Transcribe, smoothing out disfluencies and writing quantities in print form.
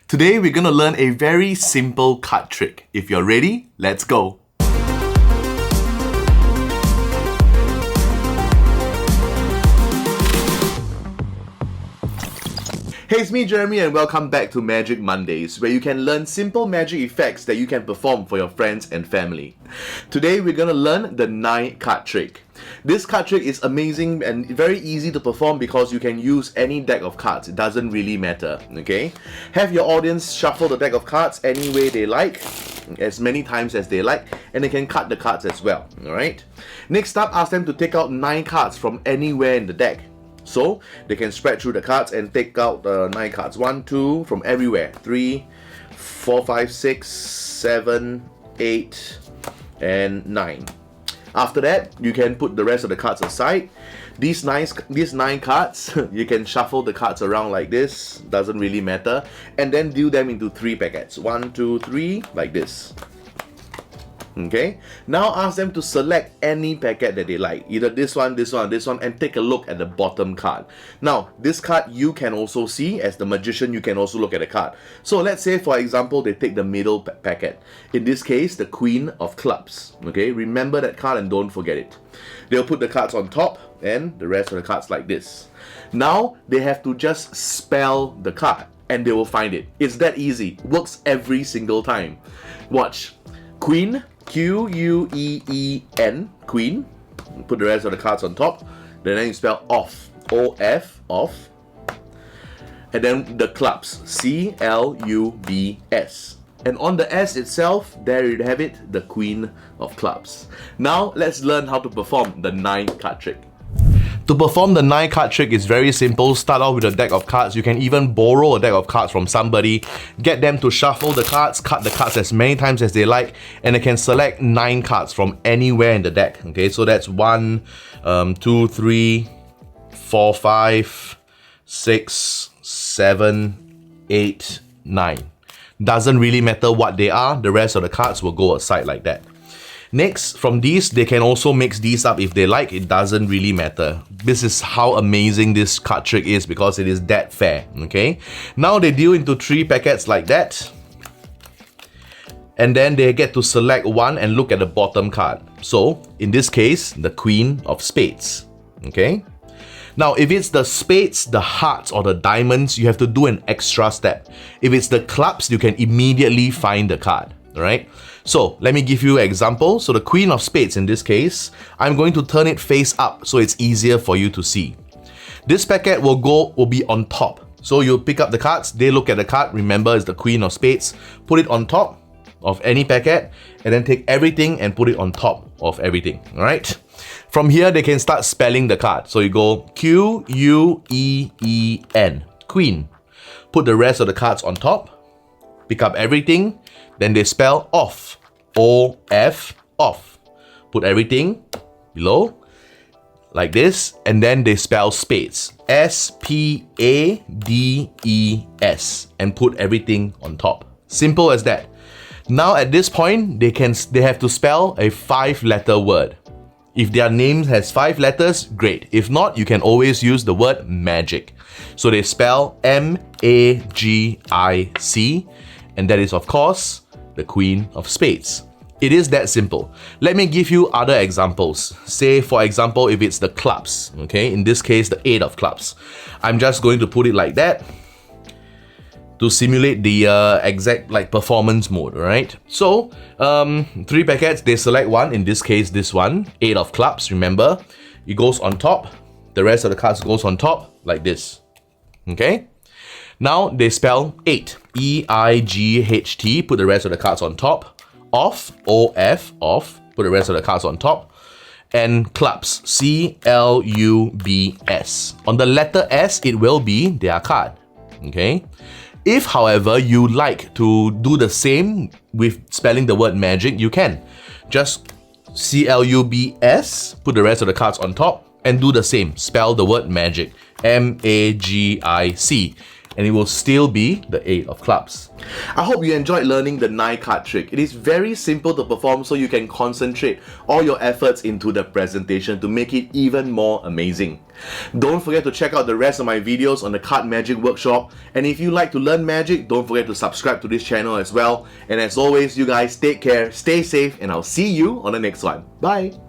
Today we're gonna learn a very simple card trick. If you're ready, let's go. Hey, it's me Jeremy and welcome back to Magic Mondays, where you can learn simple magic effects that you can perform for your friends and family. Today we're gonna learn the 9 card trick. This card trick is amazing and very easy to perform because you can use any deck of cards. It doesn't really matter, okay? Have your audience shuffle the deck of cards any way they like, as many times as they like, and they can cut the cards as well, alright? Next up, ask them to take out 9 cards from anywhere in the deck. So they can spread through the cards and take out 9 cards. 1, 2 from everywhere. 3, 4, 5, 6, 7, 8, and 9. After that, you can put the rest of the cards aside. These 9 cards, you can shuffle the cards around like this. Doesn't really matter. And then deal them into 3 packets. 1, 2, 3, like this. Okay, now ask them to select any packet that they like, either this one, this one, this one, and take a look at the bottom card. Now, this card you can also see. As the magician, you can also look at the card. So let's say, for example, they take the middle packet. In this case, the Queen of Clubs. Okay, remember that card and don't forget it. They'll put the cards on top and the rest of the cards like this. Now, they have to just spell the card and they will find it. It's that easy. Works every single time. Watch. Queen, Q-U-E-E-N, Queen. Put the rest of the cards on top. Then you spell off, O-F, off. And then the clubs, C-L-U-B-S. And on the S itself, there you have it, the Queen of Clubs. Now, let's learn how to perform the 9 card trick. To perform the 9 card trick is very simple. Start off with a deck of cards. You can even borrow a deck of cards from somebody, get them to shuffle the cards, cut the cards as many times as they like, and they can select 9 cards from anywhere in the deck. Okay, so that's 1, 2, 3, 4, 5, 6, 7, 8, 9. Doesn't really matter what they are, the rest of the cards will go aside like that. Next, from these, they can also mix these up if they like. It doesn't really matter. This is how amazing this card trick is because it is that fair, okay? Now they deal into 3 packets like that. And then they get to select one and look at the bottom card. So, in this case, the Queen of Spades, okay? Now, if it's the spades, the hearts, or the diamonds, you have to do an extra step. If it's the clubs, you can immediately find the card, alright? So, let me give you an example. So, the Queen of Spades in this case, I'm going to turn it face up so it's easier for you to see. This packet will be on top. So, you'll pick up the cards, they look at the card, remember it's the Queen of Spades, put it on top of any packet, and then take everything and put it on top of everything, alright? From here, they can start spelling the card. So, you go Q-U-E-E-N, Queen. Put the rest of the cards on top, pick up everything, then they spell off, O-F, off. Put everything below, like this, and then they spell spades, S-P-A-D-E-S, and put everything on top. Simple as that. Now at this point, they have to spell a 5-letter word. If their name has 5 letters, great. If not, you can always use the word magic. So they spell M-A-G-I-C, and that is, of course, the Queen of Spades. It is that simple. Let me give you other examples. Say, for example, if it's the clubs, okay? In this case, the 8 of clubs. I'm just going to put it like that to simulate the exact performance mode, right? So, 3 packets, they select one. In this case, this one, 8 of clubs, remember? It goes on top. The rest of the cards goes on top like this, okay? Now, they spell 8, E-I-G-H-T, put the rest of the cards on top. Off, O-F, off, put the rest of the cards on top. And clubs, C-L-U-B-S. On the letter S, it will be their card, okay? If, however, you like to do the same with spelling the word magic, you can. Just C-L-U-B-S, put the rest of the cards on top, and do the same. Spell the word magic, M-A-G-I-C. and it will still be the 8 of clubs. I hope you enjoyed learning the 9 card trick. It is very simple to perform, so you can concentrate all your efforts into the presentation to make it even more amazing. Don't forget to check out the rest of my videos on the card magic workshop, and if you like to learn magic, don't forget to subscribe to this channel as well. And as always, you guys take care, stay safe, and I'll see you on the next one. Bye!